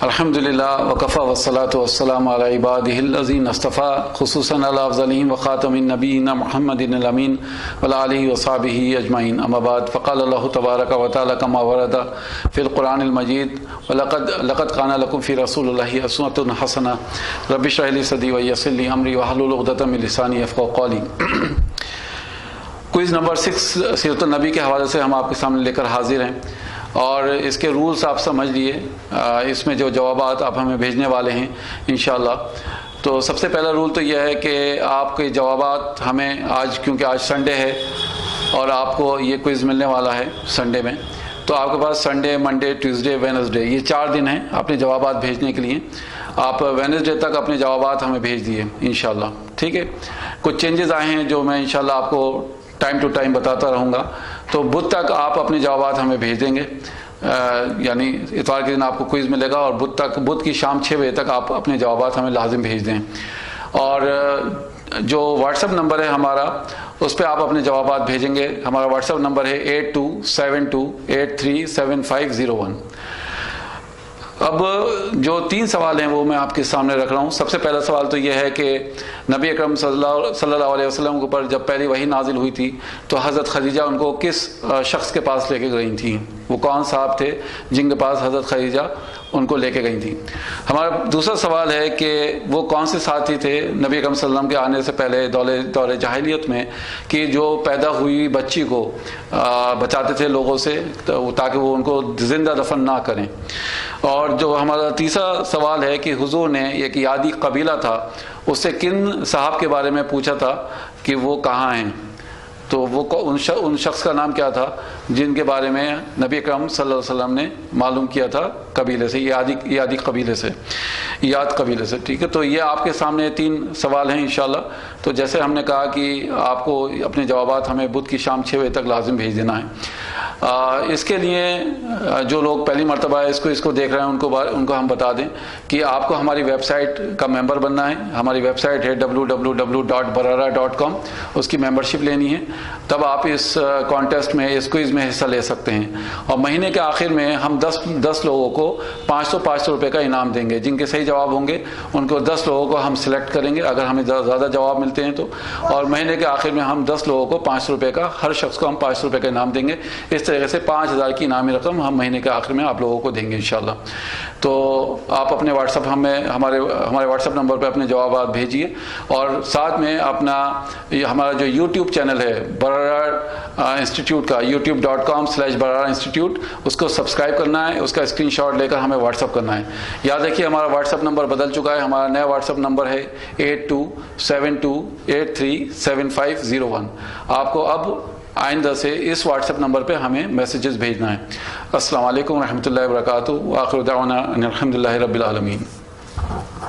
الحمدللہ وکفا والصلاۃ والسلام علی عبادہ الذین اصطفیٰ خصوصاً علی افضلہم وخاتم النبیین محمد الامین وعلی آلہ وصحبہ اجمعین اما بعد فقال اللہ تبارک و تعالی کما ورد فی القرآن المجید لقد کان لکم فی رسول اللہ اسوۃ حسنہ رب اشرح لی صدری ویسر لی امری واحلل عقدۃ من لسانی یفقہوا قولی۔ کوئز نمبر 6 سیرت النبی کے حوالے سے ہم آپ کے سامنے لے کر حاضر ہیں، اور اس کے رولز آپ سمجھ لیے، اس میں جو جوابات آپ ہمیں بھیجنے والے ہیں انشاءاللہ۔ تو سب سے پہلا رول تو یہ ہے کہ آپ کے جوابات ہمیں کیونکہ آج سنڈے ہے اور آپ کو یہ کوئز ملنے والا ہے سنڈے میں، تو آپ کے پاس سنڈے، منڈے، ٹیوزڈے، وینسڈے، یہ 4 دن ہیں اپنے جوابات بھیجنے کے لیے۔ آپ وینسڈے تک اپنے جوابات ہمیں بھیج دیے انشاءاللہ، ٹھیک ہے۔ کچھ چینجز آئے ہیں جو میں انشاءاللہ آپ کو ٹائم ٹو ٹائم بتاتا رہوں گا، تو بدھ تک آپ اپنے جوابات ہمیں بھیج دیں گے، یعنی اتوار کے دن آپ کو کوئز ملے گا، اور بدھ کی شام 6 بجے تک آپ اپنے جوابات ہمیں لازم بھیج دیں۔ اور جو واٹس ایپ نمبر ہے ہمارا، اس پہ آپ اپنے جوابات بھیجیں گے۔ ہمارا واٹس ایپ نمبر ہے 8272837501۔ اب جو 3 سوال ہیں وہ میں آپ کے سامنے رکھ رہا ہوں۔ سب سے پہلا سوال تو یہ ہے کہ نبی اکرم صلی اللہ علیہ وسلم کے اوپر جب پہلی وحی نازل ہوئی تھی تو حضرت خدیجہ ان کو کس شخص کے پاس لے کے گئی تھیں؟ وہ کون صاحب تھے جن کے پاس حضرت خدیجہ ان کو لے کے گئی تھیں؟ ہمارا دوسرا سوال ہے کہ وہ کون سے ساتھی تھے نبی اکرم صلی اللہ علیہ وسلم کے آنے سے پہلے دور جاہلیت میں، کہ جو پیدا ہوئی بچی کو بچاتے تھے لوگوں سے تاکہ وہ ان کو زندہ دفن نہ کریں۔ اور جو ہمارا تیسرا سوال ہے کہ حضور نے ایک یادی قبیلہ تھا، اس سے کن صاحب کے بارے میں پوچھا تھا کہ وہ کہاں ہیں؟ تو وہ ان شخص کا نام کیا تھا جن کے بارے میں نبی اکرم صلی اللہ علیہ وسلم نے معلوم کیا تھا قبیلے سے، یادی قبیلے سے، یاد قبیلے سے، ٹھیک ہے۔ تو یہ آپ کے سامنے 3 سوال ہیں انشاءاللہ۔ تو جیسے ہم نے کہا کہ آپ کو اپنے جوابات ہمیں بدھ کی شام 6 بجے تک لازم بھیج دینا ہے۔ اس کے لیے جو لوگ پہلی مرتبہ اس کو دیکھ رہے ہیں ان کو ہم بتا دیں کہ آپ کو ہماری ویب سائٹ کا ممبر بننا ہے۔ ہماری ویب سائٹ ہے www.barara.com، اس کی ممبرشپ لینی ہے، تب آپ اس کانٹیسٹ میں، اس کوئز میں حصہ لے سکتے ہیں۔ اور مہینے کے آخر میں ہم 10 لوگوں کو 500 روپے کا انعام دیں گے۔ جن کے صحیح جواب ہوں گے ان کو 10 لوگوں کو ہم سلیکٹ کریں گے اگر ہمیں زیادہ جواب ملتے ہیں تو، اور مہینے کے آخر میں ہم 10 لوگوں کو 500 روپے کا، ہر شخص کو ہم 500 روپے کا انعام دیں گے۔ اس طریقے سے 5000 کی انعامی رقم ہم مہینے کے آخر میں آپ لوگوں کو دیں گے انشاءاللہ۔ تو آپ اپنے واٹس ایپ ہمارے واٹس ایپ نمبر پہ اپنے جوابات بھیجیے، اور ساتھ میں ہمارا جو یوٹیوب چینل ہے برارا انسٹیٹیوٹ کا، youtube.com/barara institute، اس کو سبسکرائب کرنا ہے، اس کا اسکرین شاٹ لے کر ہمیں واٹس ایپ کرنا ہے۔ یاد رکھیے ہمارا واٹس ایپ نمبر بدل چکا ہے، ہمارا نیا واٹس ایپ نمبر ہے 8272837501۔ آپ کو اب آئندہ سے اس واٹس ایپ نمبر پہ ہمیں میسیجز بھیجنا ہے۔ السلام علیکم ورحمۃ اللہ وبرکاتہ، وآخر دعوانا ان الحمد للہ رب العالمین۔